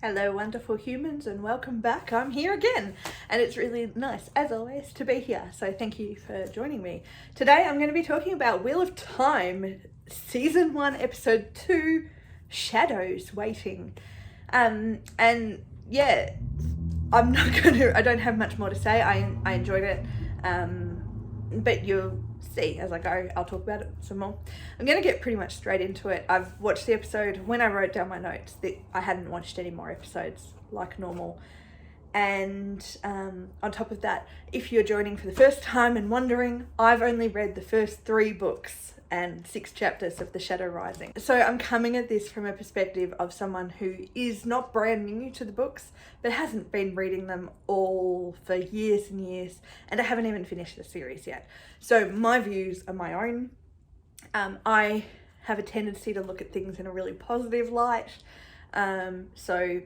Hello, wonderful humans, and welcome back. I'm here again, and it's really nice, as always, to be here. So thank you for joining me. Today I'm going to be talking about Wheel of Time, Season 1, Episode 2, Shadows Waiting. And yeah, I don't have much more to say. I enjoyed it, but you'll see as I go. I'll talk about it some more. I'm going to get pretty much straight into it. I've watched the episode. When I wrote down my notes, I hadn't watched any more episodes like normal. And on top of that, if you're joining for the first time and wondering, I've only read the first 3 books and 6 chapters of The Shadow Rising. So I'm coming at this from a perspective of someone who is not brand new to the books, but hasn't been reading them all for years and years, and I haven't even finished the series yet. So my views are my own. I have a tendency to look at things in a really positive light, so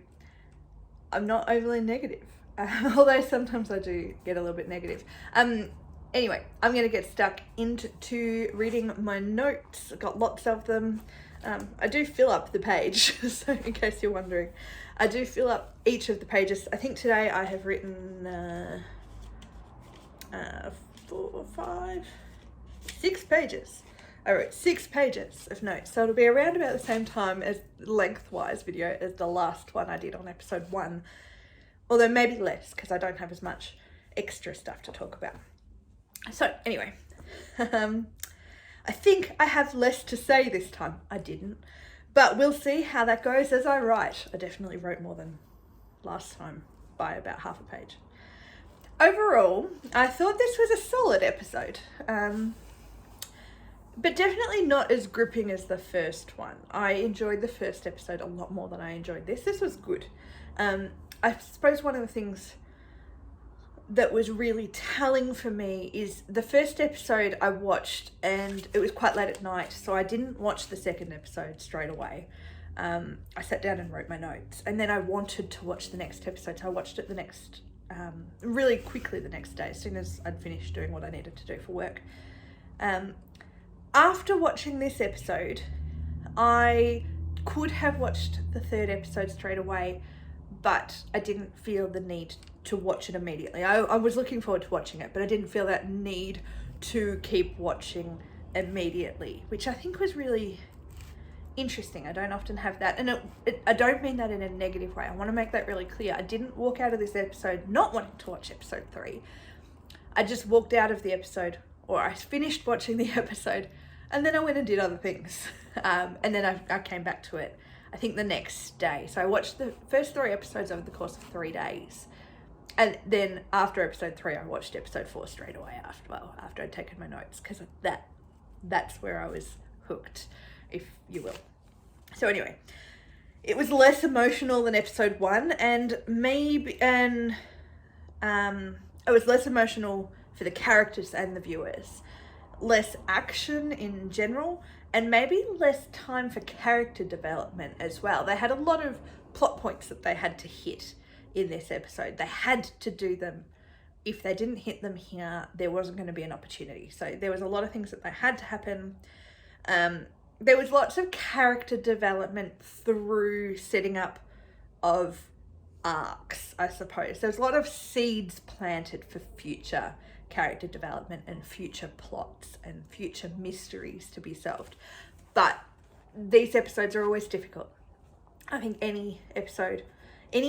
I'm not overly negative, although sometimes I do get a little bit negative. Anyway, I'm going to get stuck into reading my notes. I've got lots of them. I do fill up the page, so in case you're wondering, I do fill up each of the pages. I think today I have written 4, 5, 6 pages. I wrote 6 pages of notes, so it'll be around about the same time as lengthwise video as the last one I did on episode 1, although maybe less because I don't have as much extra stuff to talk about. So anyway, I think I have less to say this time. I didn't, but we'll see how that goes as I write. I definitely wrote more than last time by about half a page. Overall, I thought this was a solid episode, but definitely not as gripping as the first one. I enjoyed the first episode a lot more than I enjoyed this. This was good. I suppose one of the things that was really telling for me is the first episode I watched, and it was quite late at night, so I didn't watch the second episode straight away. I sat down and wrote my notes, and then I wanted to watch the next episode, so I watched it really quickly the next day, as soon as I'd finished doing what I needed to do for work. After watching this episode, I could have watched the third episode straight away, but I didn't feel the need to watch it immediately. I was looking forward to watching it, but I didn't feel that need to keep watching immediately, which I think was really interesting. I don't often have that, and I don't mean that in a negative way. I want to make that really clear. I didn't walk out of this episode not wanting to watch episode 3. I just walked out of the episode, or I finished watching the episode, and then I went and did other things, and then I came back to it, I think, the next day. So I watched the first 3 episodes over the course of 3 days. And then after episode 3, I watched episode 4 straight away after I'd taken my notes, because that's where I was hooked, if you will. So anyway, it was less emotional than episode 1, and it was less emotional for the characters and the viewers, less action in general, and maybe less time for character development as well. They had a lot of plot points that they had to hit in this episode. They had to do them. If they didn't hit them here, there wasn't going to be an opportunity. So there was a lot of things that they had to happen. There was lots of character development through setting up of arcs, I suppose. There was a lot of seeds planted for future character development and future plots and future mysteries to be solved. But these episodes are always difficult. I think any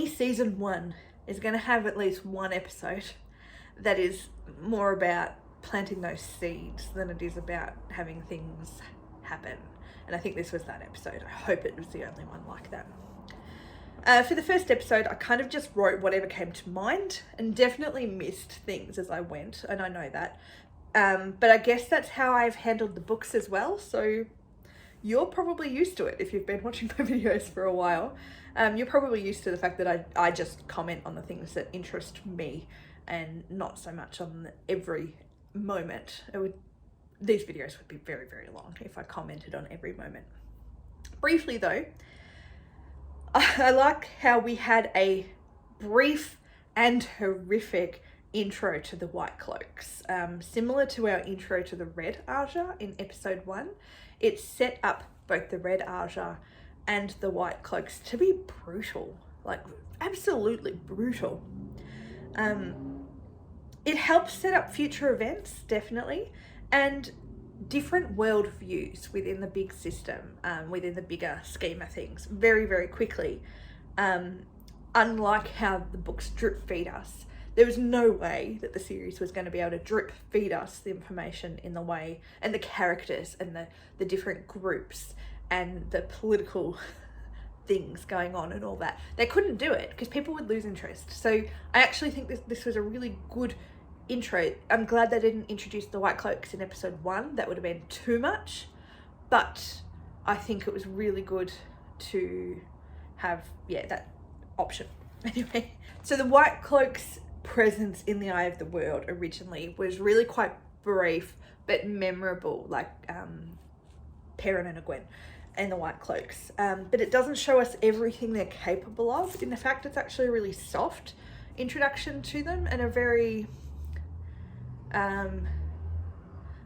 season 1 is going to have at least one episode that is more about planting those seeds than it is about having things happen. And I think this was that episode. I hope it was the only one like that. For the first episode, I kind of just wrote whatever came to mind and definitely missed things as I went, and I know that. But I guess that's how I've handled the books as well, so you're probably used to it if you've been watching my videos for a while. You're probably used to the fact that I just comment on the things that interest me and not so much on every moment. These videos would be very, very long if I commented on every moment. Briefly though, I like how we had a brief and horrific intro to the White Cloaks. Similar to our intro to the Red Aja in episode 1, it set up both the Red Aja and the White Cloaks to be brutal. like absolutely brutal. It helps set up future events, definitely, and different world views within the big system, within the bigger scheme of things, very, very quickly. Unlike how the books drip feed us, there was no way that the series was going to be able to drip feed us the information in the way, and the characters and the different groups and the political things going on and all that. They couldn't do it because people would lose interest. So I actually think this was a really good intro. I'm glad they didn't introduce the White Cloaks in episode 1. That would have been too much, but I think it was really good to have, that option. Anyway, so the White Cloaks' presence in the Eye of the World originally was really quite brief but memorable, like Perrin and Egwene and the White Cloaks, but it doesn't show us everything they're capable of. In fact, it's actually a really soft introduction to them, and a very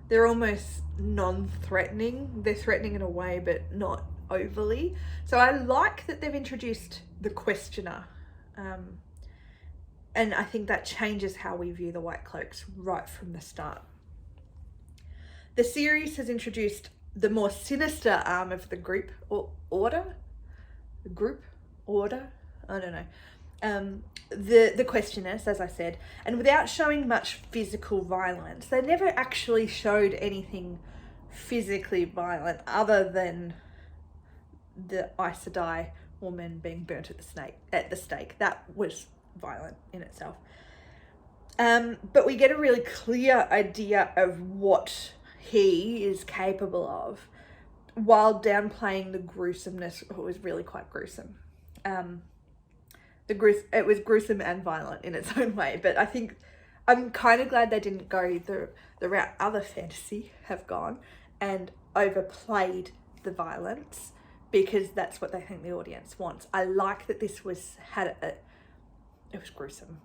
they're almost non-threatening. They're threatening in a way, but not overly. So I like that they've introduced the Questioner, and I think that changes how we view the White Cloaks right from the start. The series has introduced the more sinister arm of the group or order. I don't know. The Questioners, as I said, and without showing much physical violence. They never actually showed anything physically violent other than the Aes Sedai woman being burnt at the stake. That was violent in itself. But we get a really clear idea of what he is capable of, while downplaying the gruesomeness. It was really quite gruesome. It was gruesome and violent in its own way, but I think I'm kind of glad they didn't go the route other fantasy have gone and overplayed the violence, because that's what they think the audience wants. I like that this was it was gruesome.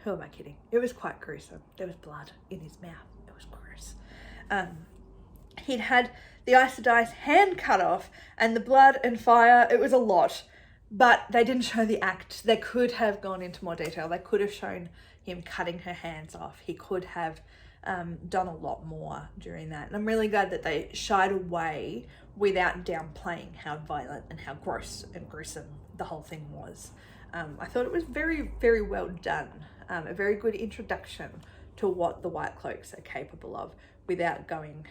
Who am I kidding? It was quite gruesome. There was blood in his mouth. It was gross. He'd had the Aes Sedai's hand cut off, and the blood and fire, it was a lot. But they didn't show the act. They could have gone into more detail. They could have shown him cutting her hands off. He could have done a lot more during that. And I'm really glad that they shied away without downplaying how violent and how gross and gruesome the whole thing was. I thought it was very, very well done. A very good introduction to what the White Cloaks are capable of without going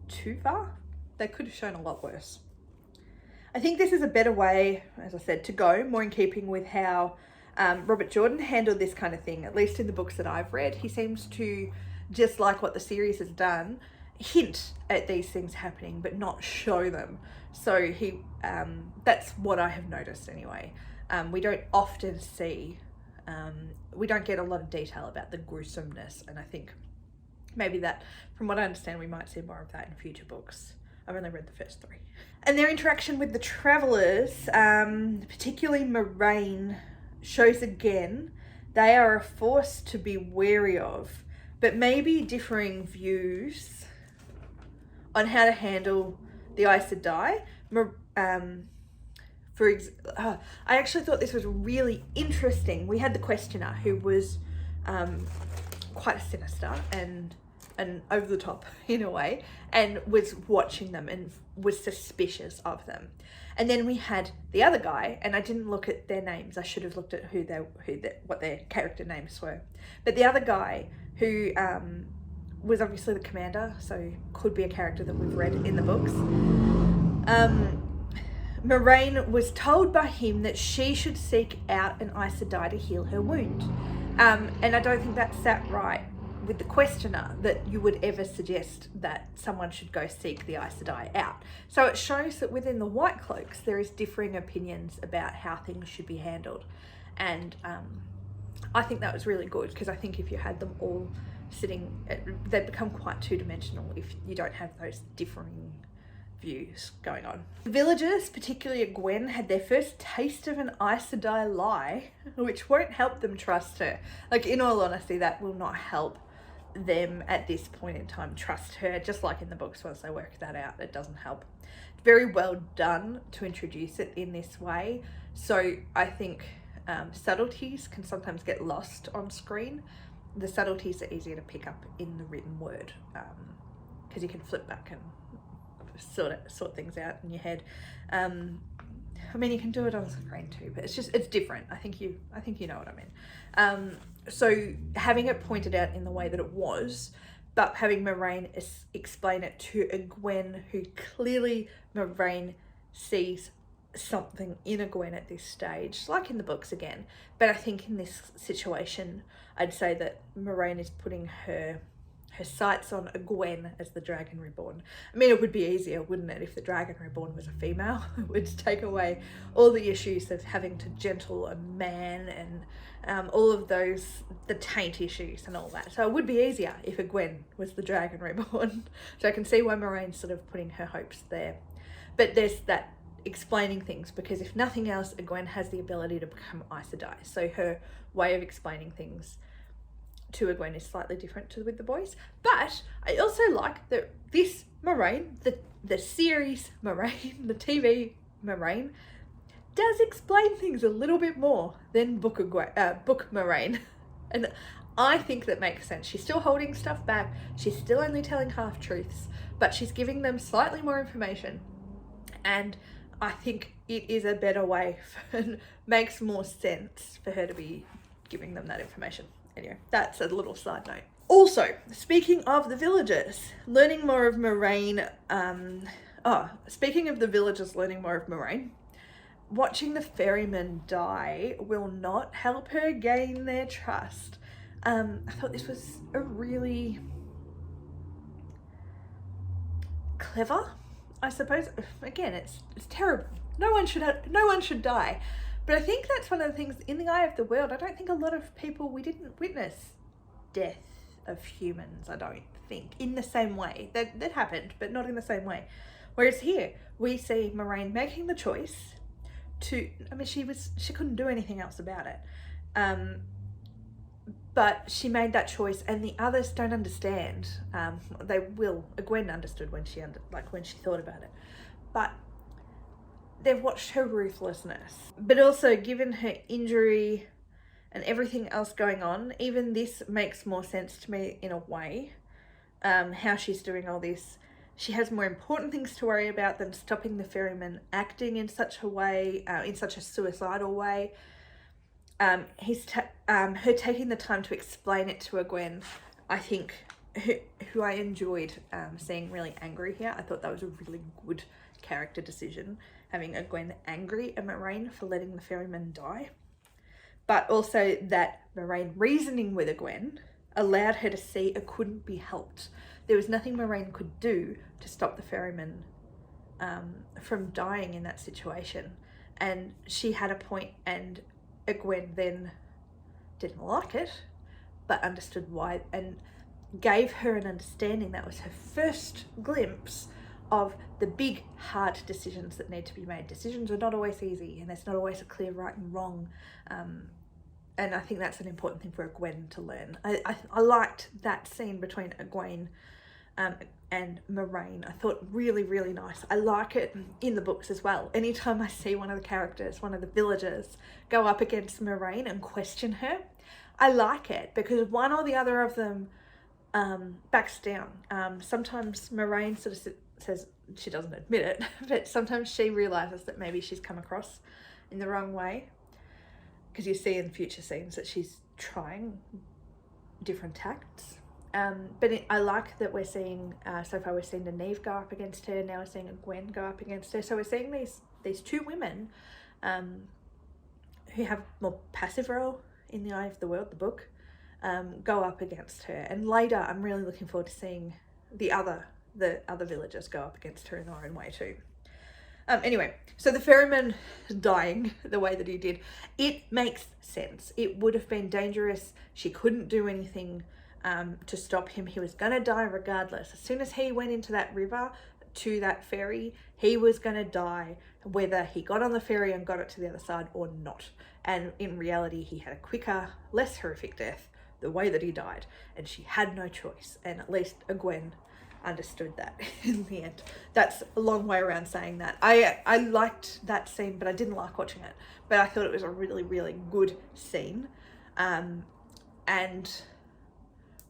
too far. They could have shown a lot worse. I think this is a better way, as I said, to go, more in keeping with how Robert Jordan handled this kind of thing, at least in the books that I've read. He seems to, just like what the series has done, hint at these things happening, but not show them. So that's what I have noticed anyway. We don't often see, we don't get a lot of detail about the gruesomeness, and I think maybe that, from what I understand, we might see more of that in future books. I've only read the first 3. And their interaction with the Travelers, particularly Moraine, shows again they are a force to be wary of, but maybe differing views on how to handle the Aes Sedai. I actually thought this was really interesting. We had the Questioner, who was quite sinister and over the top in a way, and was watching them and was suspicious of them. And then we had the other guy, and I didn't look at their names. I should have looked at what their character names were. But the other guy, who was obviously the commander, so could be a character that we've read in the books. Moraine was told by him that she should seek out an Aes Sedai to heal her wound. And I don't think that sat right with the Questioner, that you would ever suggest that someone should go seek the Aes Sedai out. So it shows that within the White Cloaks there is differing opinions about how things should be handled, and I think that was really good, because I think if you had them all sitting, they'd become quite two-dimensional if you don't have those differing views going on. The villagers, particularly Egwene, had their first taste of an Aes Sedai lie, which won't help them trust her. Like, in all honesty, that will not help them at this point in time trust her, just like in the books. Once they work that out, it doesn't help. Very well done to introduce it in this way. So I think subtleties can sometimes get lost on screen. The subtleties are easier to pick up in the written word, because you can flip back and sort things out in your head. I mean, you can do it on screen too, but it's different. I think you know what I mean. So having it pointed out in the way that it was, but having Moraine explain it to a Gwen who clearly Moraine sees something in a Gwen at this stage, like in the books again. But I think in this situation, I'd say that Moraine is putting her sights on a Gwen as the Dragon Reborn. I mean, it would be easier, wouldn't it, if the Dragon Reborn was a female? It would take away all the issues of having to gentle a man and all of those, the taint issues and all that. So it would be easier if a Gwen was the Dragon Reborn. So I can see why Moraine's sort of putting her hopes there. But there's that explaining things, because if nothing else, a Gwen has the ability to become Aes Sedai. So her way of explaining things to a Gwen is slightly different to with the boys. But I also like that this Moraine, the series Moraine, the TV Moraine, does explain things a little bit more than book Moraine. And I think that makes sense. She's still holding stuff back. She's still only telling half-truths, but she's giving them slightly more information. And I think it is a better way and makes more sense for her to be giving them that information. Anyway, that's a little side note. Also, speaking of the villagers, learning more of Moraine, speaking of the villagers learning more of Moraine, watching the ferryman die will not help her gain their trust. I thought this was a really clever, I suppose. Again, it's terrible. No one should die. But I think that's one of the things, in the eye of the world, I don't think a lot of people, we didn't witness death of humans, I don't think, in the same way. That happened, but not in the same way. Whereas here, we see Moraine making the choice to, I mean, she couldn't do anything else about it. But she made that choice, and the others don't understand. They will. Gwen understood when she thought about it. But they've watched her ruthlessness. But also, given her injury and everything else going on, even this makes more sense to me in a way. How she's doing all this. She has more important things to worry about than stopping the ferryman acting in such a way, in such a suicidal way. Her taking the time to explain it to a Gwen, I think, who I enjoyed seeing really angry here. I thought that was a really good character decision, having a Gwen angry at Moraine for letting the ferryman die. But also that Moraine reasoning with a Gwen allowed her to see it couldn't be helped. There was nothing Moraine could do to stop the ferryman from dying in that situation. And she had a point, and a Gwen then didn't like it, but understood why, and gave her an understanding. That was her first glimpse of the big, hard decisions that need to be made. Decisions are not always easy, and there's not always a clear right and wrong. And I think that's an important thing for a Gwen to learn. I liked that scene between Egwene and Moraine. I thought really, really nice. I like it in the books as well. Anytime I see one of the characters, one of the villagers, go up against Moraine and question her, I like it, because one or the other of them backs down. Sometimes Moraine sort of says, she doesn't admit it, but sometimes she realizes that maybe she's come across in the wrong way, because you see in future scenes that she's trying different tacts. But I like that we're seeing, so far we're seeing Nynaeve go up against her, now we're seeing a Gwen go up against her. So we're seeing these two women who have more passive role in the eye of the world, the book, go up against her. And later, I'm really looking forward to seeing the other villagers go up against her in their own way too. Anyway, so the ferryman dying the way that he did, it makes sense. It would have been dangerous. She couldn't do anything to stop him. He was going to die regardless. As soon as he went into that river to that ferry, he was going to die, whether he got on the ferry and got it to the other side or not. And in reality, he had a quicker, less horrific death the way that he died, and she had no choice. And at least Egwene understood that in the end. That's a long way around saying that. I liked that scene, but I didn't like watching it. But I thought it was a really, really good scene. And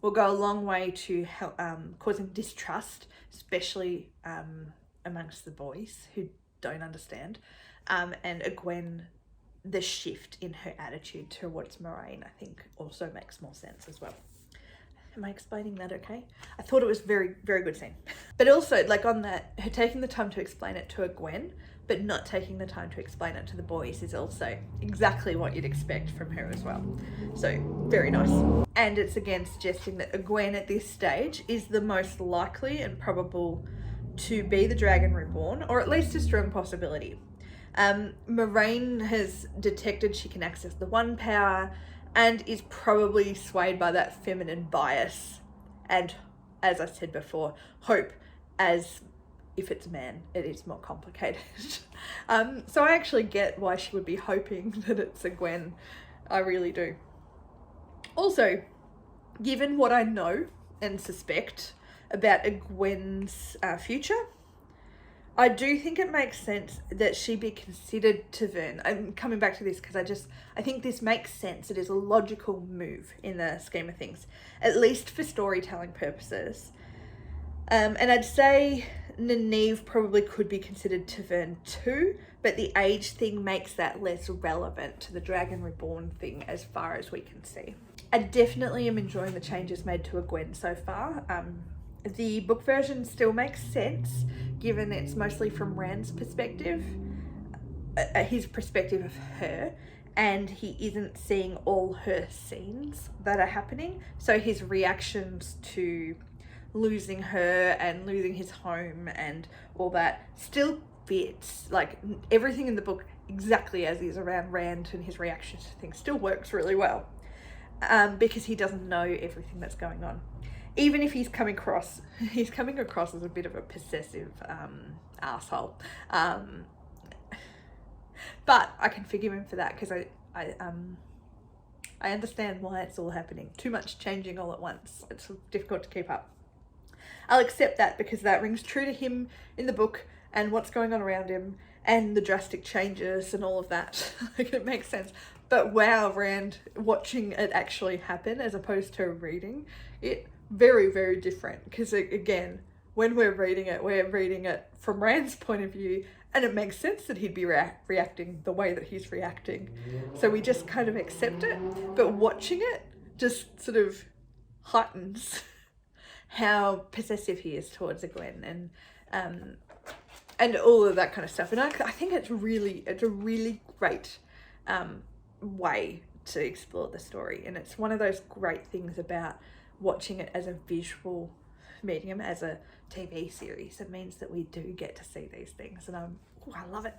will go a long way to help, causing distrust, especially amongst the boys who don't understand. And Gwen, the shift in her attitude towards Moraine, I think also makes more sense as well. Am I explaining that okay? I thought it was very, very good scene. But also, like, on that, her taking the time to explain it to a Gwen, but not taking the time to explain it to the boys is also exactly what you'd expect from her as well. So, very nice. And it's again suggesting that a Gwen at this stage is the most likely and probable to be the Dragon Reborn, or at least a strong possibility. Moraine has detected she can access the One Power and is probably swayed by that feminine bias and, as I said before, hope, as if it's a man, it is more complicated. So I actually get why she would be hoping that it's a Gwen. I really do. Also, given what I know and suspect about a Gwen's future, I do think it makes sense that she be considered Tavern. I'm coming back to this because I think this makes sense. It is a logical move in the scheme of things, at least for storytelling purposes. And I'd say Nynaeve probably could be considered Tavern too, but the age thing makes that less relevant to the Dragon Reborn thing as far as we can see. I definitely am enjoying the changes made to a Gwen so far. The book version still makes sense, given it's mostly from Rand's perspective, his perspective of her, and he isn't seeing all her scenes that are happening. So his reactions to losing her and losing his home and all that still fits. Like, everything in the book exactly as is around Rand and his reactions to things still works really well, because he doesn't know everything that's going on. Even if he's coming across as a bit of a possessive asshole. But I can forgive him for that because I understand why it's all happening. Too much changing all at once. It's difficult to keep up. I'll accept that because that rings true to him in the book and what's going on around him and the drastic changes and all of that. Like, it makes sense. But wow, Rand, watching it actually happen as opposed to reading it, very, very different. Because again, when we're reading it from Rand's point of view, and it makes sense that he'd be reacting the way that he's reacting. So we just kind of accept it. But watching it just sort of heightens how possessive he is towards a Gwen and all of that kind of stuff. And I think it's a really great way to explore the story. And it's one of those great things about watching it as a visual medium, as a TV series. It means that we do get to see these things, and I love it.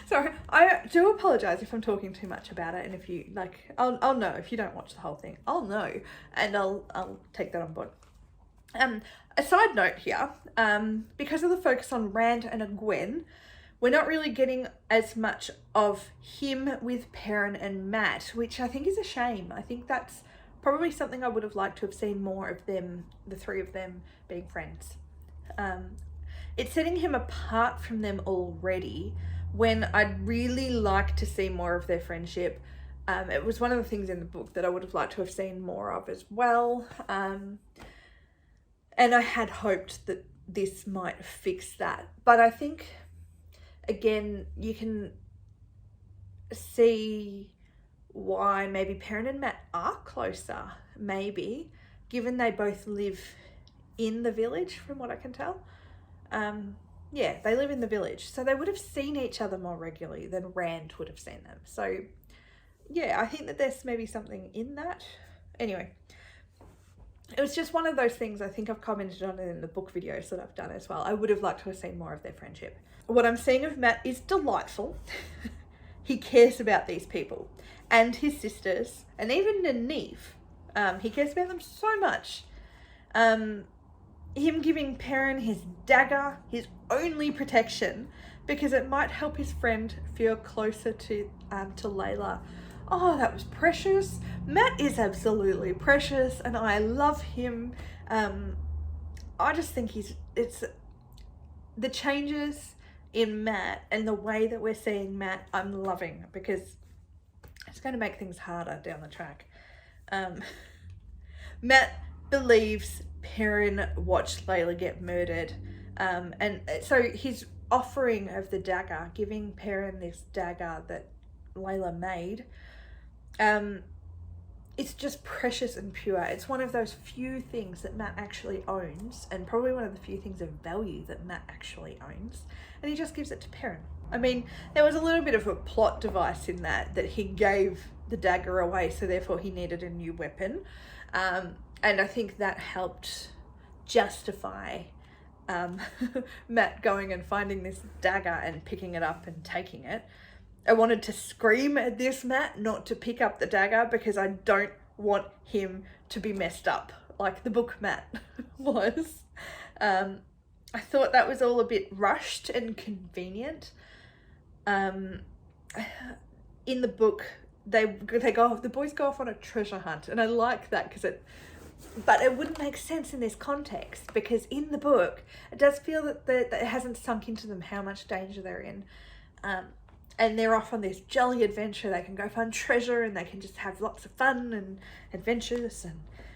Sorry, I do apologize if I'm talking too much about it, and if you like, I'll know if you don't watch the whole thing. I'll know, and I'll take that on board. A side note here, because of the focus on Rand and Gwen, we're not really getting as much of him with Perrin and Matt, which I think is a shame. I think that's probably something I would have liked to have seen more of them, the three of them being friends. It's setting him apart from them already, when I'd really like to see more of their friendship. It was one of the things in the book that I would have liked to have seen more of as well. And I had hoped that this might fix that. But I think, again, you can see why maybe Perrin and Matt are closer, maybe, given they both live in the village, from what I can tell. Yeah, they live in the village, so they would have seen each other more regularly than Rand would have seen them. So yeah, I think that there's maybe something in that. Anyway, it was just one of those things. I think I've commented on it in the book videos that I've done as well. I would have liked to have seen more of their friendship. What I'm seeing of Matt is delightful. He cares about these people and his sisters, and even Nynaeve. He cares about them so much. Him giving Perrin his dagger, his only protection, because it might help his friend feel closer to Layla. Oh, that was precious. Matt is absolutely precious, and I love him. I just think it's the changes in Matt and the way that we're seeing Matt, I'm loving, because it's going to make things harder down the track. Matt believes Perrin watched Layla get murdered, and so his offering of the dagger, giving Perrin this dagger that Layla made, it's just precious and pure. It's one of those few things that Matt actually owns, and probably one of the few things of value that Matt actually owns, and he just gives it to Perrin. I mean, there was a little bit of a plot device in that he gave the dagger away, so therefore he needed a new weapon, and I think that helped justify Matt going and finding this dagger and picking it up and taking it. I wanted to scream at this Matt not to pick up the dagger, because I don't want him to be messed up like the book Matt was. I thought that was all a bit rushed and convenient. In the book, the boys go off on a treasure hunt, and I like that but it wouldn't make sense in this context, because in the book it does feel that it hasn't sunk into them how much danger they're in. And they're off on this jolly adventure. They can go find treasure, and they can just have lots of fun and adventures.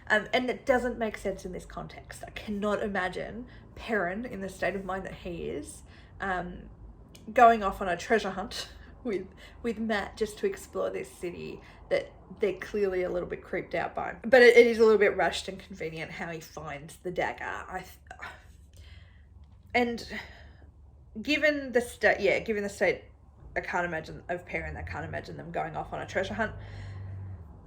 And it doesn't make sense in this context. I cannot imagine Perrin, in the state of mind that he is, going off on a treasure hunt with Matt just to explore this city that they're clearly a little bit creeped out by. But it is a little bit rushed and convenient how he finds the dagger. And given the state, I can't imagine of Perrin. I can't imagine them going off on a treasure hunt.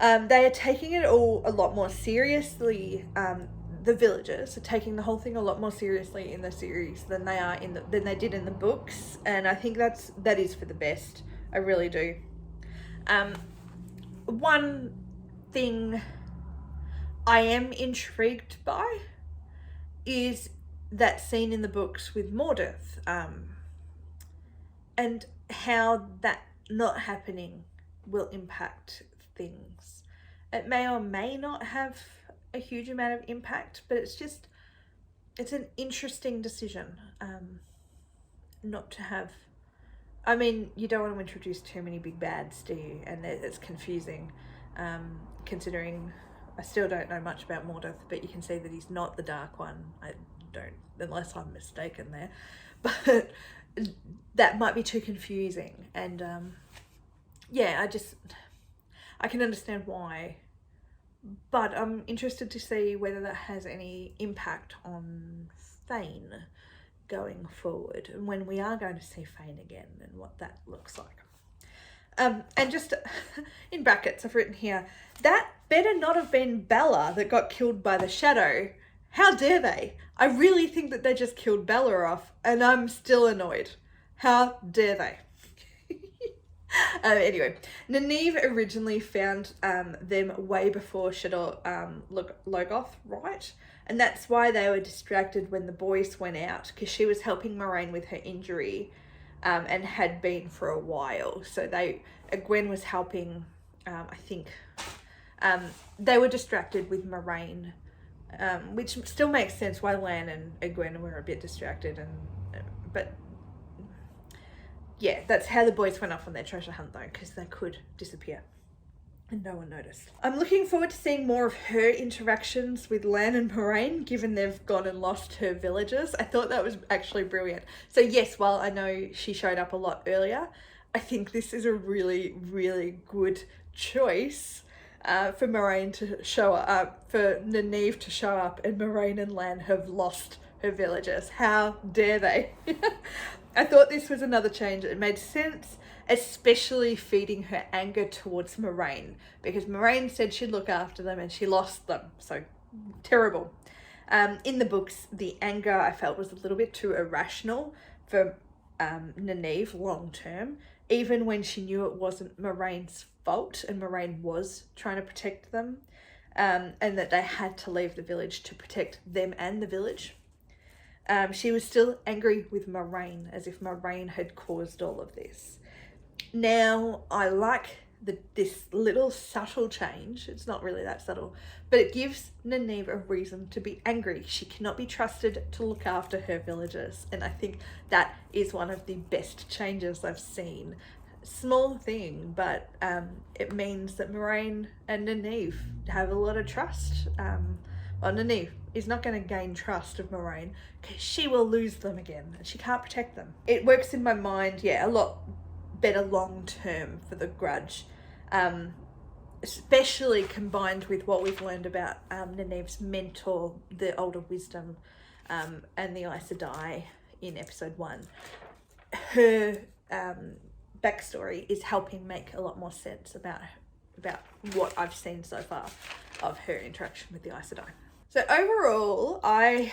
They are taking it all a lot more seriously. The villagers are taking the whole thing a lot more seriously in the series than they did in the books, and I think that is for the best. I really do. One thing I am intrigued by is that scene in the books with Mordeth, and how that not happening will impact things. It may or may not have a huge amount of impact, but it's an interesting decision not to have. I mean, you don't want to introduce too many big bads, do you? And it's confusing, considering I still don't know much about Mordeth, but you can see that he's not the Dark One. I don't, unless I'm mistaken there. But that might be too confusing, and I can understand why, but I'm interested to see whether that has any impact on Fane going forward, and when we are going to see Fane again, and what that looks like. And just in brackets, I've written here, that better not have been Bella that got killed by the shadow. How dare they? I really think that they just killed Bella off, and I'm still annoyed. How dare they? Anyway, Nynaeve originally found them way before Shadar Logoth, right? And that's why they were distracted when the boys went out, because she was helping Moraine with her injury, and had been for a while. So Gwen was helping, I think, they were distracted with Moraine, which still makes sense why Lan and Gwen were a bit distracted, but yeah, that's how the boys went off on their treasure hunt, though, because they could disappear and no one noticed. I'm looking forward to seeing more of her interactions with Lan and Moraine, given they've gone and lost her villagers. I thought that was actually brilliant. So yes, while I know she showed up a lot earlier, I think this is a really, really good choice for Moraine to show up, for Nynaeve to show up, and Moraine and Lan have lost her villagers. How dare they? I thought this was another change. It made sense, especially feeding her anger towards Moraine, because Moraine said she'd look after them and she lost them. So terrible. In the books, the anger I felt was a little bit too irrational for Nynaeve long term, even when she knew it wasn't Moraine's fault and Moraine was trying to protect them, and that they had to leave the village to protect them and the village. She was still angry with Moraine, as if Moraine had caused all of this. Now, I like this little subtle change. It's not really that subtle, but it gives Nynaeve a reason to be angry. She cannot be trusted to look after her villagers, and I think that is one of the best changes I've seen. Small thing, but it means that Moraine and Nynaeve have a lot of trust. Well, Nynaeve is not going to gain trust of Moraine because she will lose them again and she can't protect them. It works in my mind, a lot better long term for the Grudge, especially combined with what we've learned about Nynaeve's mentor, the Older Wisdom, and the Aes Sedai in episode 1. Her backstory is helping make a lot more sense about what I've seen so far of her interaction with the Aes Sedai. So overall, I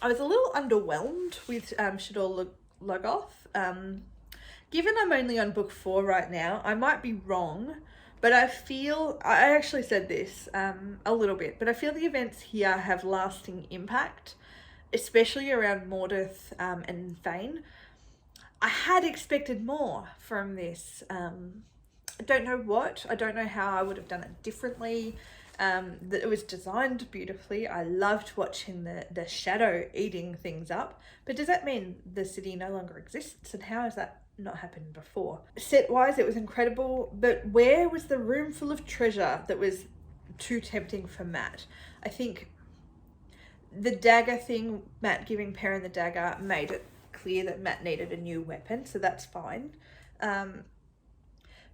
was a little underwhelmed with Shadar Logoth. Given I'm only on book 4 right now, I might be wrong, but I actually said this a little bit, but I feel the events here have lasting impact, especially around Mordeth and Thane. I had expected more from this. I don't know what. I don't know how I would have done it differently. That it was designed beautifully. I loved watching the shadow eating things up. But does that mean the city no longer exists? And how has that not happened before? Set-wise, it was incredible. But where was the room full of treasure that was too tempting for Mat? I think the dagger thing, Mat giving Perrin the dagger, made it clear that Mat needed a new weapon, so that's fine.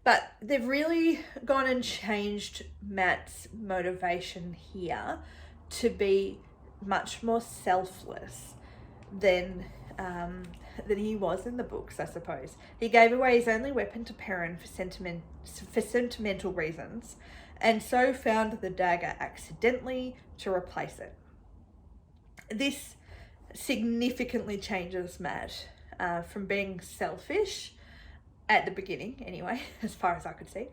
But they've really gone and changed Mat's motivation here to be much more selfless than he was in the books, I suppose. He gave away his only weapon to Perrin for sentimental reasons, and so found the dagger accidentally to replace it. This significantly changes Mat from being selfish at the beginning, anyway, as far as I could see,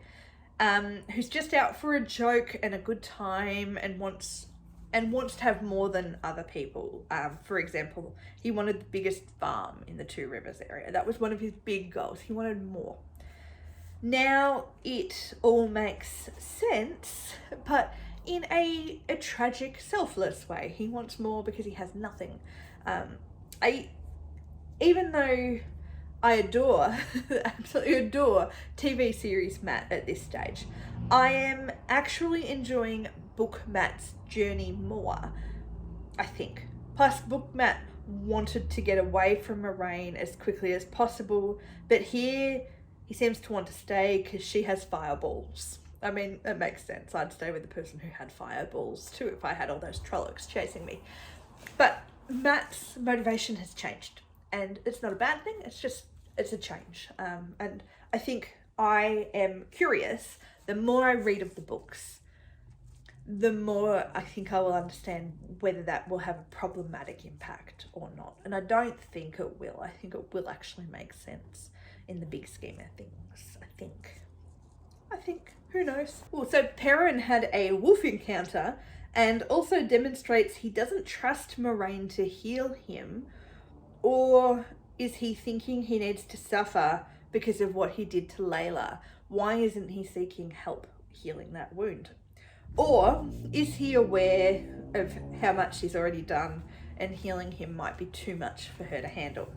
who's just out for a joke and a good time and wants to have more than other people. For example, he wanted the biggest farm in the Two Rivers area. That was one of his big goals. He wanted more. Now it all makes sense, but in a tragic, selfless way. He wants more because he has nothing. Even though I absolutely adore TV series Mat at this stage, I am actually enjoying book Mat's journey more, I think. Plus, book Mat wanted to get away from Moraine as quickly as possible, but here he seems to want to stay because she has fireballs. I mean, it makes sense. I'd stay with the person who had fireballs too if I had all those Trollocs chasing me. But Mat's motivation has changed, and it's not a bad thing. It's a change. And I think I am curious. The more I read of the books, the more I think I will understand whether that will have a problematic impact or not. And I don't think it will. I think it will actually make sense in the big scheme of things. I think, who knows? Well, so Perrin had a wolf encounter and also demonstrates he doesn't trust Moraine to heal him, or is he thinking he needs to suffer because of what he did to Layla? Why isn't he seeking help healing that wound? Or is he aware of how much she's already done and healing him might be too much for her to handle?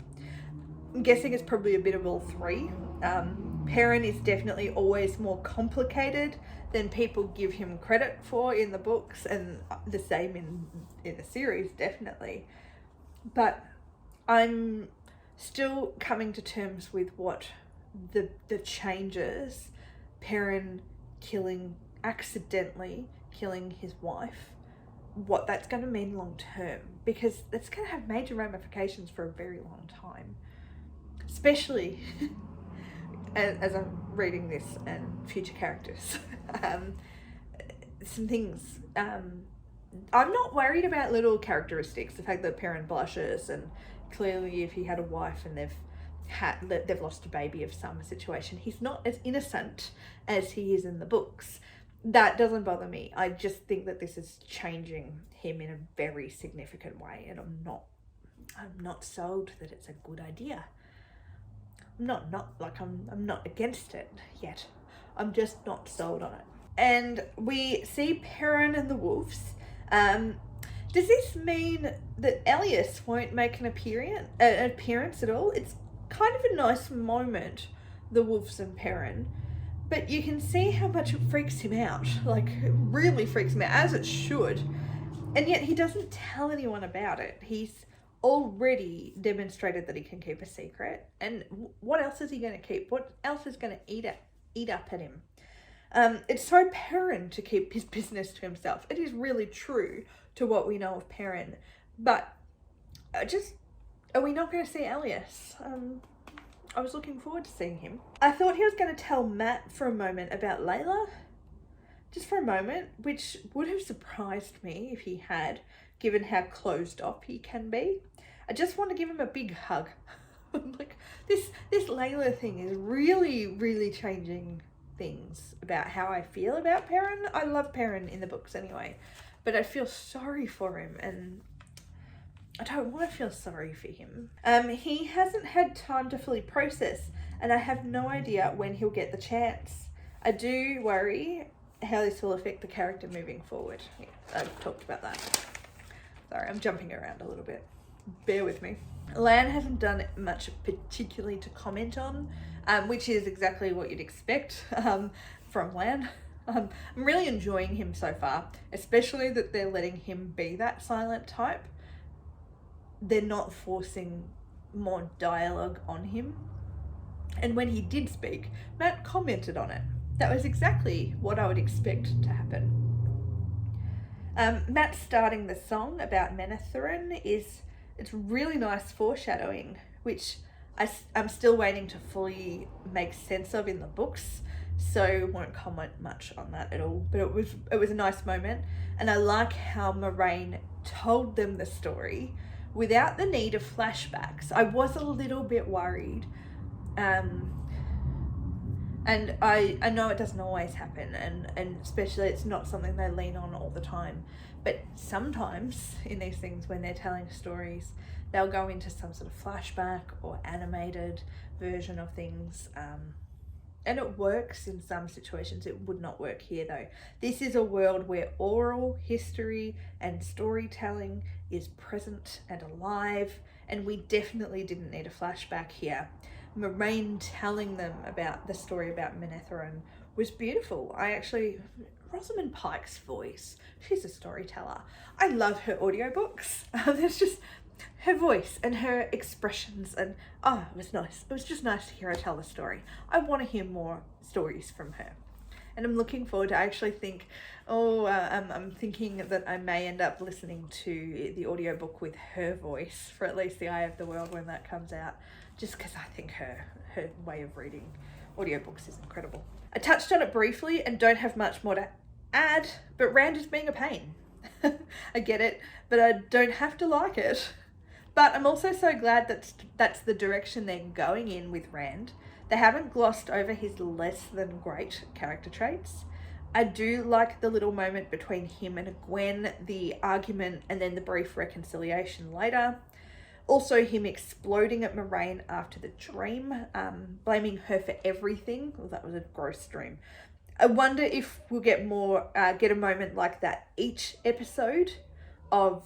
I'm guessing it's probably a bit of all three. Perrin is definitely always more complicated than people give him credit for in the books, and the same in the series, definitely. But I'm still coming to terms with what the changes, Perrin accidentally killing his wife, what that's going to mean long term, because that's going to have major ramifications for a very long time, especially as I'm reading this and future characters. Some things, I'm not worried about little characteristics, the fact that Perrin blushes, and clearly if he had a wife and they've lost a baby of some situation, he's not as innocent as he is in the books. That doesn't bother me. I just think that this is changing him in a very significant way, and I'm not sold that it's a good idea. I'm not against it yet. I'm just not sold on it. And we see Perrin and the wolves. Does this mean that Elias won't make an appearance at all? It's kind of a nice moment, the wolves and Perrin, but you can see how much it freaks him out. Like, it really freaks him out, as it should. And yet he doesn't tell anyone about it. He's already demonstrated that he can keep a secret. And what else is he going to keep? What else is going to eat up at him? It's so Perrin to keep his business to himself. It is really true to what we know of Perrin. But are we not going to see Elias? I was looking forward to seeing him. I thought he was going to tell Matt for a moment about Layla. Just for a moment, which would have surprised me if he had, given how closed off he can be. I just want to give him a big hug. Like, this Layla thing is really, really changing things about how I feel about Perrin. I love Perrin in the books anyway, but I feel sorry for him, and I don't want to feel sorry for him. He hasn't had time to fully process, and I have no idea when he'll get the chance. I do worry how this will affect the character moving forward. Yeah, I've talked about that. Sorry, I'm jumping around a little bit. Bear with me. Lan hasn't done much particularly to comment on, which is exactly what you'd expect from Lan. I'm really enjoying him so far, especially that they're letting him be that silent type. They're not forcing more dialogue on him. And when he did speak, Matt commented on it. That was exactly what I would expect to happen. Matt starting the song about Menetherin it's really nice foreshadowing, which I'm still waiting to fully make sense of in the books, so won't comment much on that at all. But it was a nice moment, and I like how Moraine told them the story without the need of flashbacks. I was a little bit worried. And I know it doesn't always happen, and especially it's not something they lean on all the time. But sometimes in these things, when they're telling stories, they'll go into some sort of flashback or animated version of things. And it works in some situations. It would not work here though. This is a world where oral history and storytelling is present and alive, and we definitely didn't need a flashback here. Moraine telling them about the story about Menetherin was beautiful. Rosamund Pike's voice, she's a storyteller. I love her audiobooks. There's just her voice and her expressions, and it was nice. It was just nice to hear her tell the story. I want to hear more stories from her. And I'm looking forward to, I'm thinking that I may end up listening to the audiobook with her voice for at least The Eye of the World when that comes out, just because I think her way of reading audiobooks is incredible. I touched on it briefly and don't have much more to add, but Rand is being a pain. I get it, but I don't have to like it. But I'm also so glad that's the direction they're going in with Rand. They haven't glossed over his less than great character traits. I do like the little moment between him and Gwen, the argument, and then the brief reconciliation later. Also him exploding at Moraine after the dream, blaming her for everything. Well, that was a gross dream. I wonder if we'll get a moment like that each episode of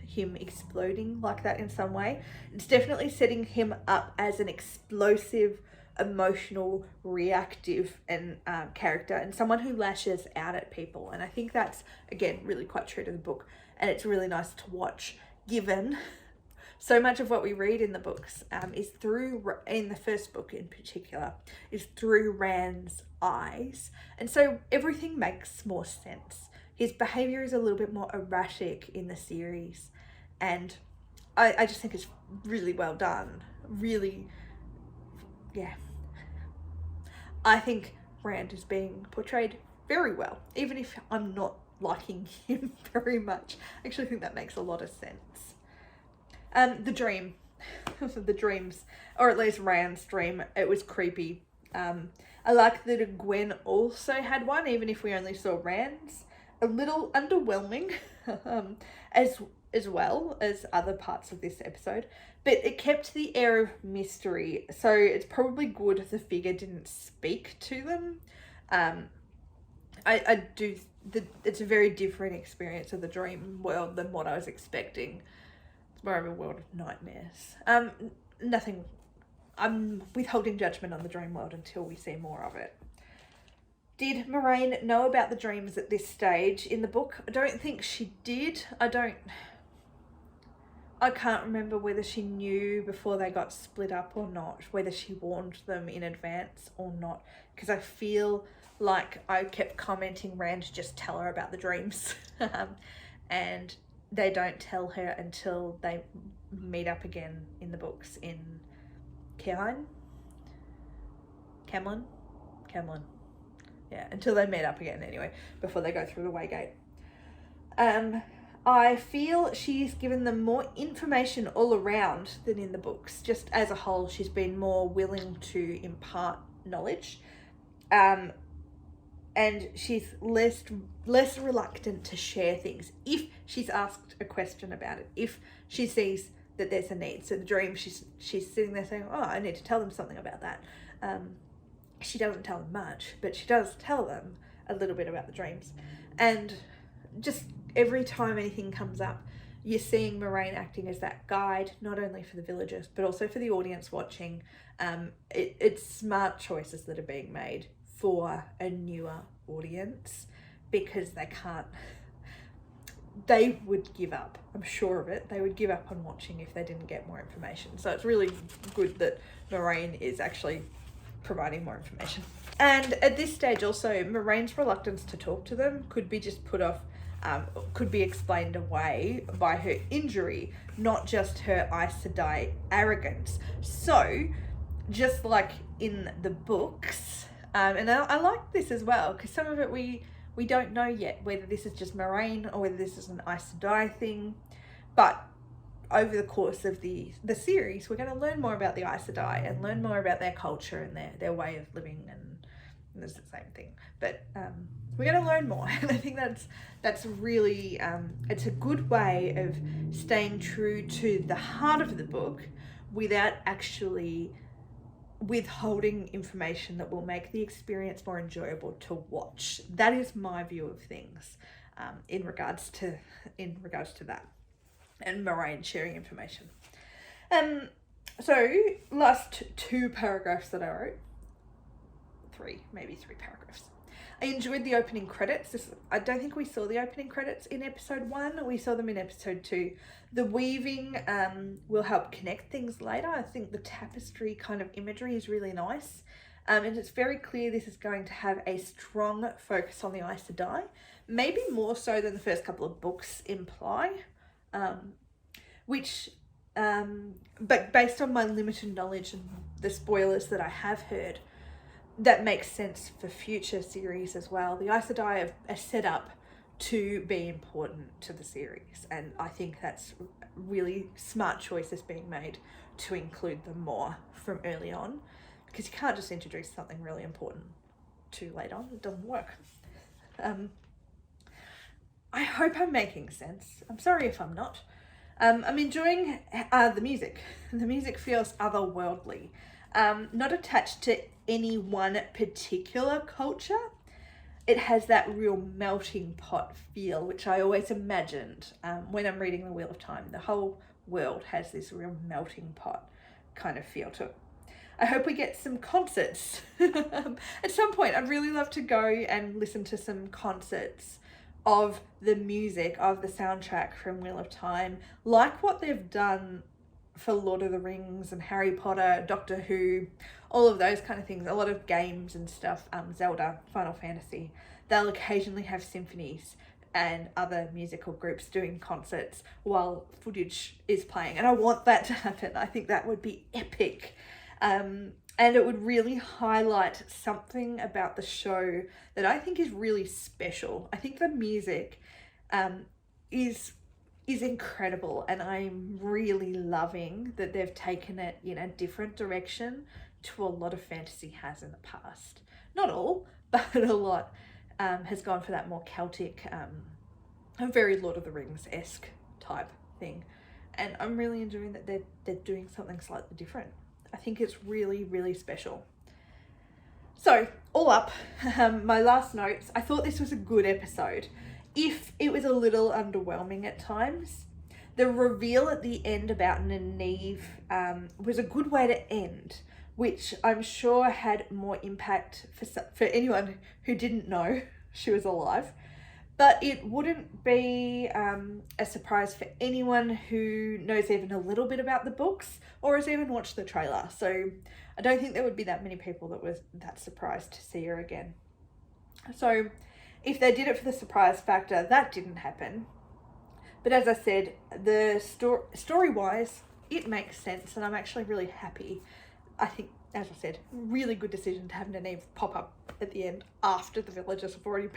him exploding like that in some way. It's definitely setting him up as an explosive, emotional, reactive and character, and someone who lashes out at people. And I think that's, again, really quite true to the book, and it's really nice to watch, given so much of what we read in the books is in the first book in particular, is through Rand's eyes. And so everything makes more sense. His behaviour is a little bit more erratic in the series, and I just think it's really well done. Really, yeah. I think Rand is being portrayed very well, even if I'm not liking him very much. I actually think that makes a lot of sense. The dream, the dreams, or at least Rand's dream, it was creepy. I like that Gwen also had one, even if we only saw Rand's. A little underwhelming, as as well as other parts of this episode, but it kept the air of mystery, so it's probably good the figure didn't speak to them. I do, it's a very different experience of the dream world than what I was expecting. It's more of a world of nightmares. Nothing, I'm withholding judgment on the dream world until we see more of it. Did Moraine know about the dreams at this stage in the book? I don't think she did. I can't remember whether she knew before they got split up or not, whether she warned them in advance or not, because I feel like I kept commenting, Rand, just tell her about the dreams. And they don't tell her until they meet up again in the books in Camlin. Yeah, until they meet up again anyway, before they go through the Waygate. I feel she's given them more information all around than in the books. Just as a whole, she's been more willing to impart knowledge. And she's less reluctant to share things if she's asked a question about it, if she sees that there's a need. So the dream, she's sitting there saying, oh, I need to tell them something about that. She doesn't tell them much, but she does tell them a little bit about the dreams. And just every time anything comes up, you're seeing Moraine acting as that guide, not only for the villagers, but also for the audience watching. It's smart choices that are being made for a newer audience, because they would give up. I'm sure of it. They would give up on watching if they didn't get more information. So it's really good that Moraine is actually providing more information. And at this stage also, Moraine's reluctance to talk to them could be just put off, could be explained away by her injury, not just her Aes Sedai arrogance. So, just like in the books, and I like this as well, because some of it we don't know yet, whether this is just Moraine or whether this is an Aes Sedai thing, but over the course of the series, we're going to learn more about the Aes Sedai and learn more about their culture and their way of living, and it's the same thing. But we're going to learn more, and I think that's really it's a good way of staying true to the heart of the book without actually withholding information that will make the experience more enjoyable to watch. That is my view of things in regards to that. And Moraine sharing information. So last two paragraphs that I wrote, maybe three paragraphs. I enjoyed the opening credits. I don't think we saw the opening credits in episode 1. We saw them in episode 2. The weaving will help connect things later. I think the tapestry kind of imagery is really nice. And it's very clear this is going to have a strong focus on the Aes Sedai, maybe more so than the first couple of books imply. But based on my limited knowledge and the spoilers that I have heard, that makes sense for future series as well. The Aes Sedai are set up to be important to the series, and I think that's really smart choices being made to include them more from early on, because you can't just introduce something really important too late on. It doesn't work. I hope I'm making sense. I'm sorry if I'm not. I'm enjoying the music. The music feels otherworldly, not attached to any one particular culture. It has that real melting pot feel, which I always imagined when I'm reading The Wheel of Time. The whole world has this real melting pot kind of feel to it. I hope we get some concerts. At some point, I'd really love to go and listen to some concerts of the music, of the soundtrack from Wheel of Time, like what they've done for Lord of the Rings and Harry Potter, Doctor Who, all of those kind of things. A lot of games and stuff, Zelda, Final Fantasy, they'll occasionally have symphonies and other musical groups doing concerts while footage is playing. And I want that to happen. I think that would be epic. And it would really highlight something about the show that I think is really special. I think the music is incredible, and I'm really loving that they've taken it in a different direction to a lot of fantasy has in the past. Not all, but a lot has gone for that more Celtic, very Lord of the Rings-esque type thing. And I'm really enjoying that they're doing something slightly different. I think it's really, really special. So, all up, my last notes, I thought this was a good episode. If it was a little underwhelming at times, the reveal at the end about Nynaeve was a good way to end, which I'm sure had more impact for anyone who didn't know she was alive. But it wouldn't be a surprise for anyone who knows even a little bit about the books or has even watched the trailer. So I don't think there would be that many people that was that surprised to see her again. So if they did it for the surprise factor, that didn't happen. But as I said, the story-wise, it makes sense, and I'm actually really happy. I think, as I said, really good decision to have Nynaeve pop up at the end after the villagers have already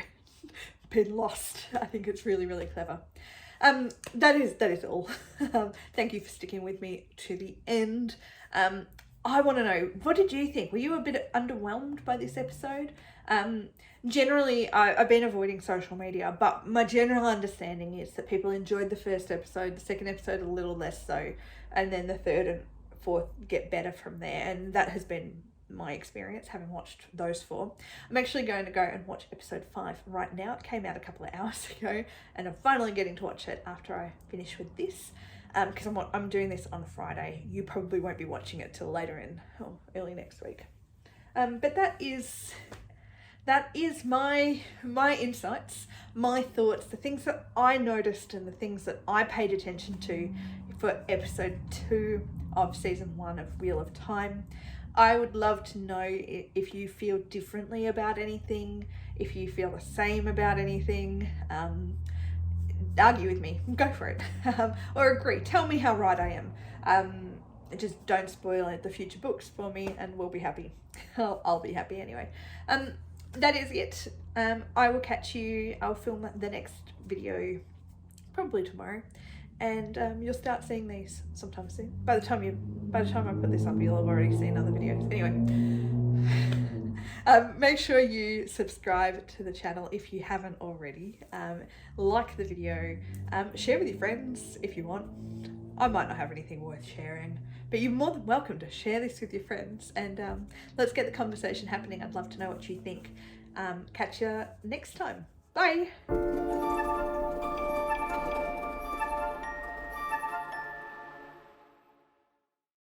been lost. I think it's really, really clever. That is all. Thank you for sticking with me to the end. I want to know, what did you think? Were you a bit underwhelmed by this episode? Generally, I've been avoiding social media, but my general understanding is that people enjoyed the first episode, the second episode a little less so, and then the third and fourth get better from there. And that has been my experience, having watched those 4. I'm actually going to go and watch episode 5 right now. It came out a couple of hours ago, and I'm finally getting to watch it after I finish with this, because I'm doing this on Friday. You probably won't be watching it till later early next week. But that is my insights, my thoughts, the things that I noticed and the things that I paid attention to for episode 2 of season 1 of Wheel of Time. I would love to know if you feel differently about anything, if you feel the same about anything. Argue with me, go for it, or agree. Tell me how right I am. Just don't spoil the future books for me, and we'll be happy. I'll be happy anyway. That is it. I will catch you. I'll film the next video probably tomorrow, and you'll start seeing these sometime soon. By the time I put this up, you'll have already seen other videos. Anyway, make sure you subscribe to the channel if you haven't already. Like the video, share with your friends if you want. I might not have anything worth sharing, but you're more than welcome to share this with your friends, and let's get the conversation happening. I'd love to know what you think. Catch you next time. Bye.